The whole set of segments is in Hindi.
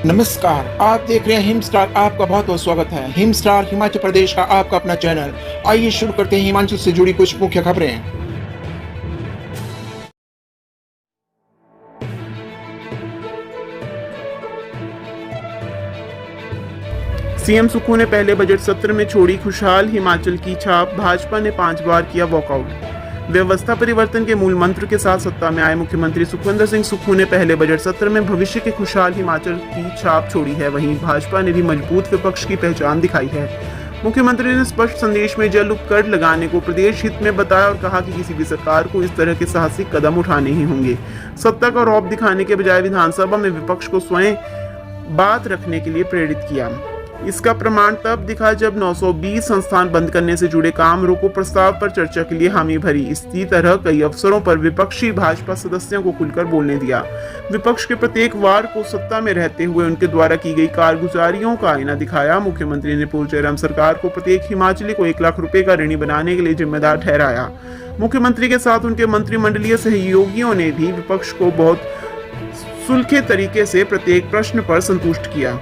नमस्कार, आप देख रहे हैं हिम स्टार। आपका बहुत बहुत स्वागत है। हिम स्टार हिमाचल प्रदेश का आपका अपना चैनल। आइए शुरू करते हैं हिमाचल से जुड़ी कुछ मुख्य खबरें। सीएम सुक्खू ने पहले बजट सत्र में छोड़ी खुशहाल हिमाचल की छाप, भाजपा ने 5 बार किया वॉकआउट। व्यवस्था परिवर्तन के मूल मंत्र के साथ सत्ता में आए मुख्यमंत्री सुखविंदर सिंह सुक्खू ने पहले बजट सत्र में भविष्य के खुशहाल हिमाचल की छाप छोड़ी है। वहीं भाजपा ने भी मजबूत विपक्ष की पहचान दिखाई है। मुख्यमंत्री ने स्पष्ट संदेश में जल उपकर लगाने को प्रदेश हित में बताया और कहा कि किसी भी सरकार को इस तरह के साहसिक कदम उठाने ही होंगे। सत्ता का रौब दिखाने के बजाय विधानसभा में विपक्ष को स्वयं बात रखने के लिए प्रेरित किया। इसका प्रमाण तब दिखा जब 920 संस्थान बंद करने से जुड़े काम रोको प्रस्ताव पर चर्चा के लिए हामी भरी। इसी तरह कई अवसरों पर विपक्षी भाजपा सदस्यों को खुलकर बोलने दिया। विपक्ष के प्रत्येक वार को सत्ता में रहते हुए उनके द्वारा की गई कारगुजारियों का आईना दिखाया। मुख्यमंत्री ने पूर्व जयराम सरकार को प्रत्येक हिमाचली को 1 लाख रुपए का ऋणी बनाने के लिए जिम्मेदार ठहराया। मुख्यमंत्री के साथ उनके मंत्रिमंडलीय सहयोगियों ने भी विपक्ष को बहुत सुलखे तरीके से प्रत्येक प्रश्न पर संतुष्ट किया।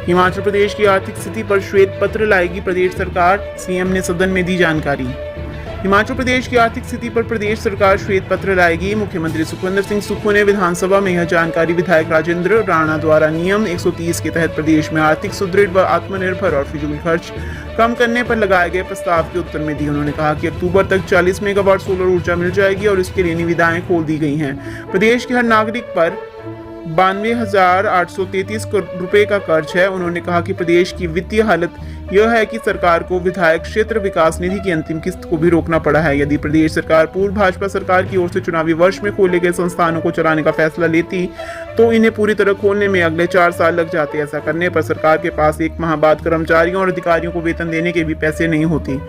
हिमाचल प्रदेश की आर्थिक स्थिति पर श्वेत पत्र लाएगी प्रदेश सरकार, सीएम ने सदन में दी जानकारी। हिमाचल प्रदेश की आर्थिक स्थिति पर प्रदेश सरकार श्वेत पत्र लाएगी। मुख्यमंत्री सुखविंदर सिंह सुक्खू ने विधानसभा में यह जानकारी विधायक राजेंद्र राणा द्वारा नियम 130 के तहत प्रदेश में आर्थिक सुदृढ़ व आत्मनिर्भर और फिजूल खर्च कम करने पर लगाए गए प्रस्ताव के उत्तर में दी। उन्होंने कहा कि अक्टूबर तक 40 मेगावाट सोलर ऊर्जा मिल जाएगी और इसके लिए निविदाएं खोल दी गई हैं। प्रदेश के हर नागरिक पर 92,833 करोड़ रुपए का कर्ज है। उन्होंने कहा कि प्रदेश की वित्तीय हालत यह है कि सरकार को विधायक क्षेत्र विकास निधि की अंतिम किस्त को भी रोकना पड़ा है। यदि प्रदेश सरकार पूर्व भाजपा सरकार की ओर से चुनावी वर्ष में खोले गए संस्थानों को चलाने का फैसला लेती तो इन्हें पूरी तरह खोलने में अगले 4 साल लग जाते। ऐसा करने पर सरकार के पास 1 माह बाद कर्मचारियों और अधिकारियों को वेतन देने के भी पैसे नहीं होती।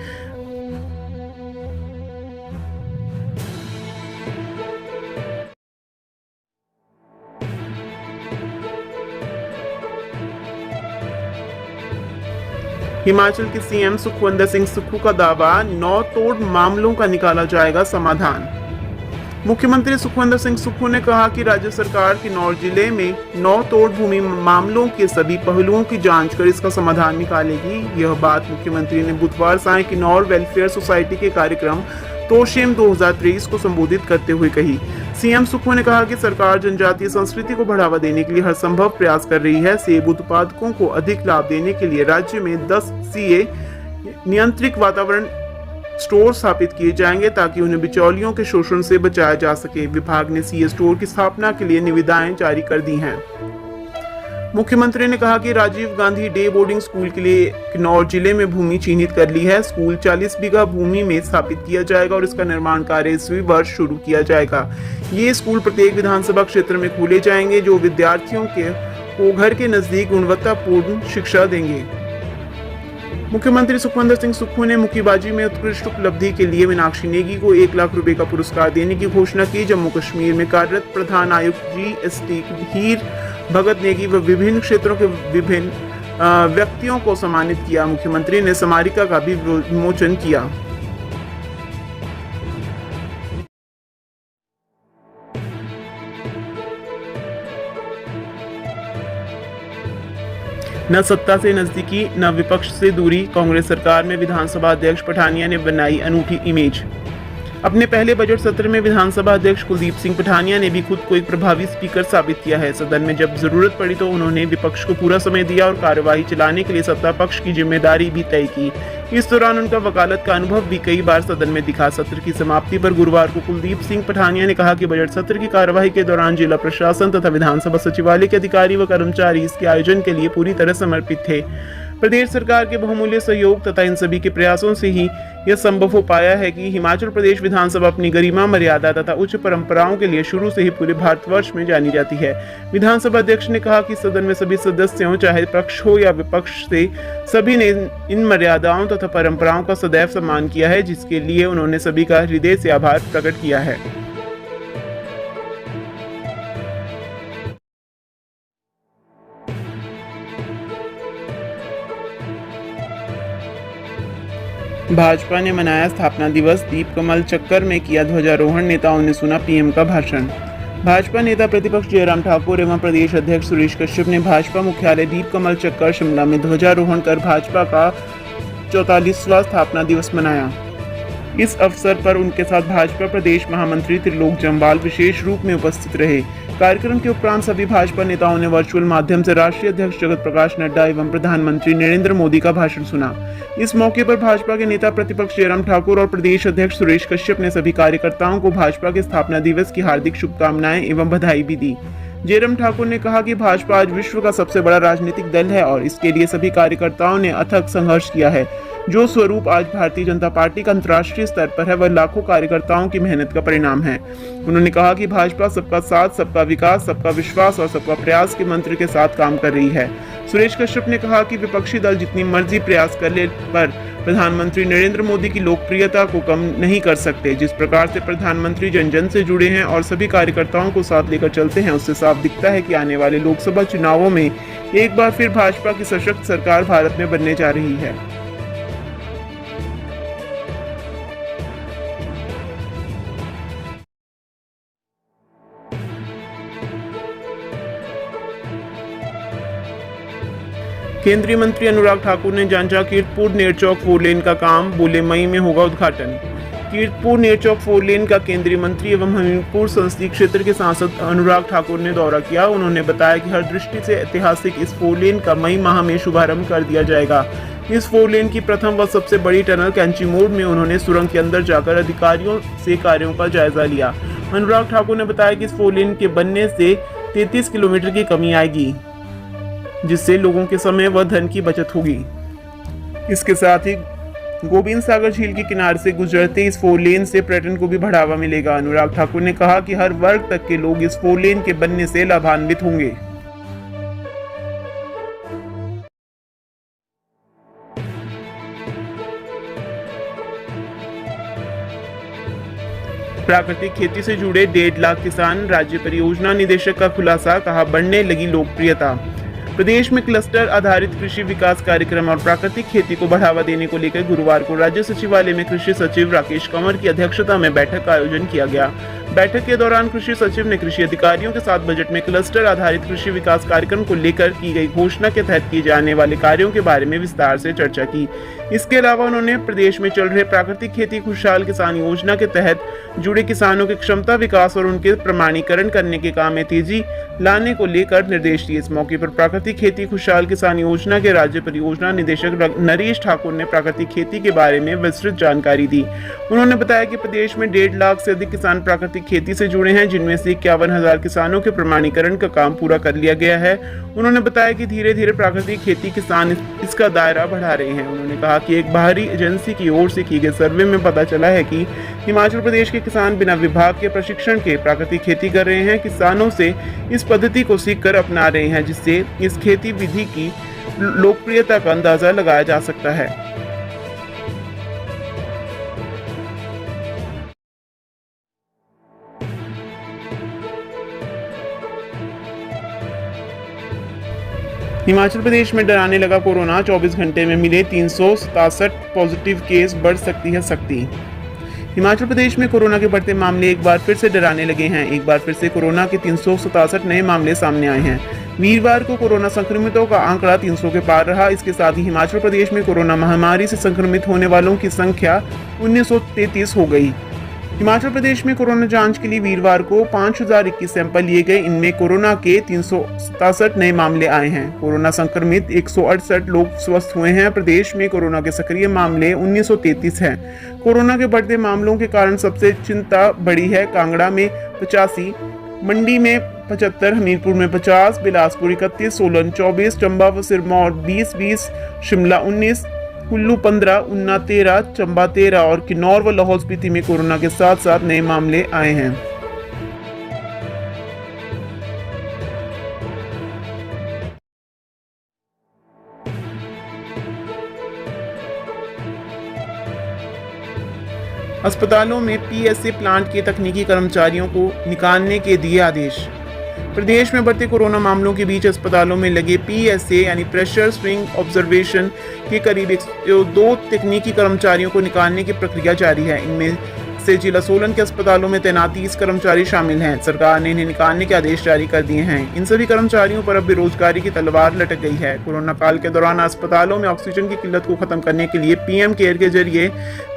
हिमाचल के सीएम सुखविंदर सिंह सुक्खू का दावा, 9 तोड़ मामलों का निकाला जाएगा समाधान। मुख्यमंत्री सुखविंदर सिंह सुक्खू ने कहा कि राज्य सरकार किन्नौर जिले में 9 तोड़ भूमि मामलों के सभी पहलुओं की जांच कर इसका समाधान निकालेगी। यह बात मुख्यमंत्री ने बुधवार सांय किन्नौर वेलफेयर सोसाइटी के कार्यक्रम तोशेम 2023 को संबोधित करते हुए कही। सीएम सुक्खू ने कहा कि सरकार जनजातीय संस्कृति को बढ़ावा देने के लिए हर संभव प्रयास कर रही है। सेब उत्पादकों को अधिक लाभ देने के लिए राज्य में 10 सीए नियंत्रित वातावरण स्टोर स्थापित किए जाएंगे ताकि उन्हें बिचौलियों के शोषण से बचाया जा सके। विभाग ने सीए स्टोर की स्थापना के लिए निविदाएं जारी कर दी हैं। मुख्यमंत्री ने कहा कि Rajiv Gandhi day boarding school के लिए किन्नौर जिले में भूमि चिन्हित कर ली है। स्कूल 40 बीघा भूमि में स्थापित किया जाएगा और इसका निर्माण कार्य इसी वर्ष शुरू किया जाएगा। ये स्कूल प्रत्येक विधानसभा क्षेत्र में खोले जाएंगे जो विद्यार्थियों को घर के नजदीक गुणवत्तापूर्ण शिक्षा देंगे। मुख्यमंत्री सुखविंदर सिंह सुक्खू ने मुक्केबाजी में उत्कृष्ट उपलब्धि के लिए मीनाक्षी नेगी को 1 लाख रुपए का पुरस्कार देने की घोषणा की। जम्मू कश्मीर में कार्यरत प्रधान आयुक्त GST हीर भगत नेगी व विभिन्न क्षेत्रों के विभिन्न व्यक्तियों को सम्मानित किया। मुख्यमंत्री ने स्मारिका का भी विमोचन किया। न सत्ता से नजदीकी न विपक्ष से दूरी, कांग्रेस सरकार में विधानसभा अध्यक्ष पठानिया ने बनाई अनूठी इमेज। अपने पहले बजट सत्र में विधानसभा अध्यक्ष कुलदीप सिंह पठानिया ने भी खुद को एक प्रभावी स्पीकर साबित किया है। सदन में जब जरूरत पड़ी तो उन्होंने विपक्ष को पूरा समय दिया और कार्यवाही चलाने के लिए सत्ता पक्ष की जिम्मेदारी भी तय की। इस दौरान उनका वकालत का अनुभव भी कई बार सदन में दिखा। सत्र की समाप्ति पर गुरुवार को कुलदीप सिंह पठानिया ने कहा कि बजट सत्र की कार्यवाही के दौरान जिला प्रशासन तथा विधानसभा सचिवालय के अधिकारी व कर्मचारी इसके आयोजन के लिए पूरी तरह समर्पित थे। प्रदेश सरकार के बहुमूल्य सहयोग तथा इन सभी के प्रयासों से ही यह संभव हो पाया है कि हिमाचल प्रदेश विधानसभा अपनी गरिमा, मर्यादा तथा उच्च परंपराओं के लिए शुरू से ही पूरे भारतवर्ष में जानी जाती है। विधानसभा अध्यक्ष ने कहा कि सदन में सभी सदस्यों, चाहे पक्ष हो या विपक्ष से, सभी ने इन मर्यादाओं तथा परंपराओं का सदैव सम्मान किया है, जिसके लिए उन्होंने सभी का हृदय से आभार प्रकट किया है। भाजपा ने मनाया स्थापना दिवस, दीप कमल चक्कर में किया ध्वजारोहण, नेताओं ने सुना पीएम का भाषण। भाजपा नेता प्रतिपक्ष जयराम ठाकुर एवं प्रदेश अध्यक्ष सुरेश कश्यप ने भाजपा मुख्यालय दीप कमल चक्कर शिमला में ध्वजारोहण कर भाजपा का 44वां स्थापना दिवस मनाया। इस अवसर पर उनके साथ भाजपा प्रदेश महामंत्री त्रिलोक जम्वाल विशेष रूप में उपस्थित रहे। कार्यक्रम के उपरांत सभी भाजपा नेताओं ने वर्चुअल माध्यम से राष्ट्रीय अध्यक्ष जगत प्रकाश नड्डा एवं प्रधानमंत्री नरेंद्र मोदी का भाषण सुना। इस मौके पर भाजपा के नेता प्रतिपक्ष जयराम ठाकुर और प्रदेश अध्यक्ष सुरेश कश्यप ने सभी कार्यकर्ताओं को भाजपा के स्थापना दिवस की हार्दिक शुभकामनाएं एवं बधाई भी दी। जयराम ठाकुर ने कहा कि भाजपा आज विश्व का सबसे बड़ा राजनीतिक दल है और इसके लिए सभी कार्यकर्ताओं ने अथक संघर्ष किया है। जो स्वरूप आज भारतीय जनता पार्टी का अंतर्राष्ट्रीय स्तर पर है वह लाखों कार्यकर्ताओं की मेहनत का परिणाम है। उन्होंने कहा कि भाजपा सबका साथ, सबका विकास, सबका विश्वास और सबका प्रयास के मंत्र के साथ काम कर रही है। सुरेश कश्यप ने कहा कि विपक्षी दल जितनी मर्जी प्रयास कर ले पर प्रधानमंत्री नरेंद्र मोदी की लोकप्रियता को कम नहीं कर सकते। जिस प्रकार से प्रधानमंत्री जन जन से जुड़े हैं और सभी कार्यकर्ताओं को साथ लेकर चलते हैं, उससे साफ दिखता है कि आने वाले लोकसभा चुनावों में एक बार फिर भाजपा की सशक्त सरकार भारत में बनने जा रही है। केंद्रीय मंत्री अनुराग ठाकुर ने जांचा कीर्तपुर नेरचौक 4 लेन का काम, बोले मई में होगा उद्घाटन। कीर्तपुर नेरचौक 4 लेन का केंद्रीय मंत्री एवं हमीरपुर संसदीय क्षेत्र के सांसद अनुराग ठाकुर ने दौरा किया। उन्होंने बताया कि हर दृष्टि से ऐतिहासिक इस 4 लेन का मई माह में शुभारंभ कर दिया जाएगा। इस 4 लेन की प्रथम व सबसे बड़ी टनल कैंची मोड़ में उन्होंने सुरंग के अंदर जाकर अधिकारियों से कार्यों का जायजा लिया। अनुराग ठाकुर ने बताया कि इस 4 लेन के बनने से 33 किलोमीटर की कमी आएगी, जिससे लोगों के समय व धन की बचत होगी। इसके साथ ही गोविंद सागर झील के किनारे से गुजरते इस 4 लेन से पर्यटन को भी बढ़ावा मिलेगा। अनुराग ठाकुर ने कहा कि हर वर्ग तक के लोग इस 4 लेन के बनने से लाभान्वित होंगे। प्राकृतिक खेती से जुड़े 1.5 लाख किसान, राज्य परियोजना निदेशक का खुलासा, कहा बढ़ने लगी लोकप्रियता। प्रदेश में क्लस्टर आधारित कृषि विकास कार्यक्रम और प्राकृतिक खेती को बढ़ावा देने को लेकर गुरुवार को राज्य सचिवालय में कृषि सचिव राकेश कंवर की अध्यक्षता में बैठक का आयोजन किया गया। बैठक के दौरान कृषि सचिव ने कृषि अधिकारियों के साथ बजट में क्लस्टर आधारित कृषि विकास कार्यक्रम को लेकर की गई घोषणा के तहत किए जाने वाले कार्यों के बारे में विस्तार से चर्चा की। इसके अलावा उन्होंने प्रदेश में चल रहे प्राकृतिक खेती खुशहाल किसान योजना के तहत जुड़े किसानों के क्षमता विकास और उनके प्रमाणीकरण करने के काम में तेजी लाने को लेकर निर्देश दिए। इस मौके पर प्राकृतिक खेती खुशहाल किसान योजना के राज्य परियोजना निदेशक नरेश ठाकुर ने प्राकृतिक खेती के बारे में विस्तृत जानकारी दी। उन्होंने बताया कि प्रदेश में 1.5 लाख से अधिक किसान प्राकृतिक खेती से जुड़े हैं, जिनमें से 51,000 किसानों के प्रमाणीकरण का काम पूरा कर लिया गया है। उन्होंने बताया कि धीरे धीरे प्राकृतिक खेती किसान इसका दायरा बढ़ा रहे हैं। उन्होंने कहा कि एक बाहरी एजेंसी की ओर से किए गए सर्वे में पता चला है कि हिमाचल प्रदेश के किसान बिना विभाग के प्रशिक्षण के प्राकृतिक खेती कर रहे हैं। किसानों से इस पद्धति को सीखकर अपना रहे हैं, जिससे इस खेती विधि की लोकप्रियता का अंदाजा लगाया जा सकता है। हिमाचल प्रदेश में डराने लगा कोरोना, 24 घंटे में मिले 367 पॉजिटिव केस, बढ़ सकती है सख्ती। हिमाचल प्रदेश में कोरोना के बढ़ते मामले एक बार फिर से डराने लगे हैं। एक बार फिर से कोरोना के 367 नए मामले सामने आए हैं। वीरवार को कोरोना संक्रमितों का आंकड़ा 300 के पार रहा। इसके साथ ही हिमाचल प्रदेश में कोरोना महामारी से संक्रमित होने वालों की संख्या 1933 हो गई। हिमाचल प्रदेश में कोरोना जांच के लिए वीरवार को 5021 सैंपल लिए गए। इनमें कोरोना के 367 नए मामले आए हैं। कोरोना संक्रमित 168 लोग स्वस्थ हुए हैं। प्रदेश में कोरोना के सक्रिय मामले 1933 हैं। कोरोना के बढ़ते मामलों के कारण सबसे चिंता बढ़ी है। कांगड़ा में 85, मंडी में 75, हमीरपुर में 50, बिलासपुर 31, सोलन 24, चंबा व सिरमौर 20, शिमला 19, कुल्लू 15, ऊना 13, चंबा 13 और किन्नौर व लाहौल स्पीति में कोरोना के साथ साथ नए मामले आए हैं। अस्पतालों में पीएसए प्लांट के तकनीकी कर्मचारियों को निकालने के दिए आदेश। प्रदेश में बढ़ते कोरोना मामलों के बीच अस्पतालों में लगे PSA यानी प्रेशर स्विंग ऑब्जर्वेशन के करीब 102 तकनीकी कर्मचारियों को निकालने की प्रक्रिया जारी है। इनमें से जिला सोलन के अस्पतालों में तैनात 30 कर्मचारी शामिल हैं। सरकार ने इन्हें निकालने के आदेश जारी कर दिए हैं। इन सभी कर्मचारियों पर अब बेरोजगारी की तलवार लटक गई है। कोरोना काल के दौरान अस्पतालों में ऑक्सीजन की किल्लत को खत्म करने के लिए PM केयर के जरिए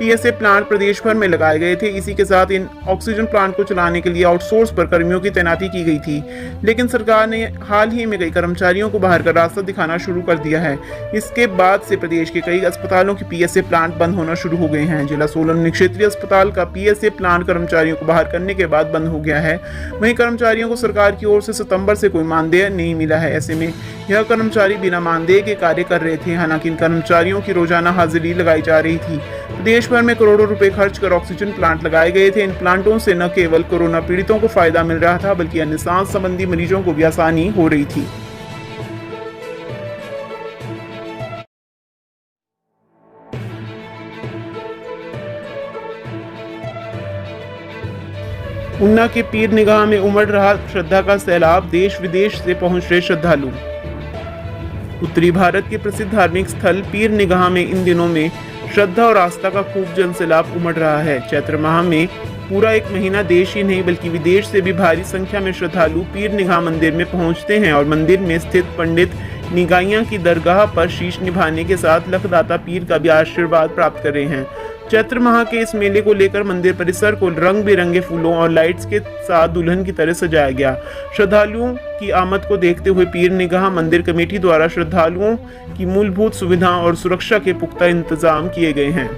PSA प्लांट प्रदेश भर में लगाए गए थे। इसी के साथ इन ऑक्सीजन प्लांट को चलाने के लिए आउटसोर्स पर कर्मियों की तैनाती की गई थी, लेकिन सरकार ने हाल ही में कई कर्मचारियों को बाहर का रास्ता दिखाना शुरू कर दिया है। इसके बाद से प्रदेश के कई अस्पतालों के PSA प्लांट बंद होना शुरू हो गए हैं। जिला सोलन में क्षेत्रीय अस्पताल का PSA प्लांट कर्मचारियों को बाहर करने के बाद बंद हो गया है। वहीं कर्मचारियों को सरकार की ओर से सितंबर से कोई मानदेय नहीं मिला है। ऐसे में यह कर्मचारी बिना मानदेय के कार्य कर रहे थे। हालांकि इन कर्मचारियों की रोजाना हाजिरी लगाई जा रही थी। प्रदेश भर में करोड़ों रुपए खर्च कर ऑक्सीजन प्लांट लगाए गए थे। इन प्लांटों से न केवल कोरोना पीड़ितों को फायदा मिल रहा था, बल्कि अन्य सांस संबंधी मरीजों को भी आसानी हो रही थी। ऊना के पीर निगाह में उमड़ रहा श्रद्धा का सैलाब, देश विदेश से पहुंच रहे श्रद्धालु। उत्तरी भारत के प्रसिद्ध धार्मिक स्थल पीर निगाह में इन दिनों में श्रद्धा और आस्था का खूब जन सैलाब उमड़ रहा है। चैत्र माह में पूरा एक महीना देश ही नहीं बल्कि विदेश से भी भारी संख्या में श्रद्धालु पीर निगाह मंदिर में पहुंचते हैं और मंदिर में स्थित पंडित निगाइयां की दरगाह पर शीश निभाने के साथ लखदाता पीर का भी आशीर्वाद प्राप्त कर रहे हैं। चैत्र माह के इस मेले को लेकर मंदिर परिसर को रंग बिरंगे फूलों और लाइट्स के साथ दुल्हन की तरह सजाया गया। श्रद्धालुओं की आमद को देखते हुए पीर निगाह मंदिर कमेटी द्वारा श्रद्धालुओं की मूलभूत सुविधा और सुरक्षा के पुख्ता इंतजाम किए गए हैं।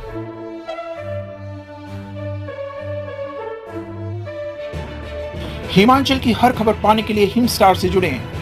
हिमाचल की हर खबर पाने के लिए हिम स्टार से जुड़ें।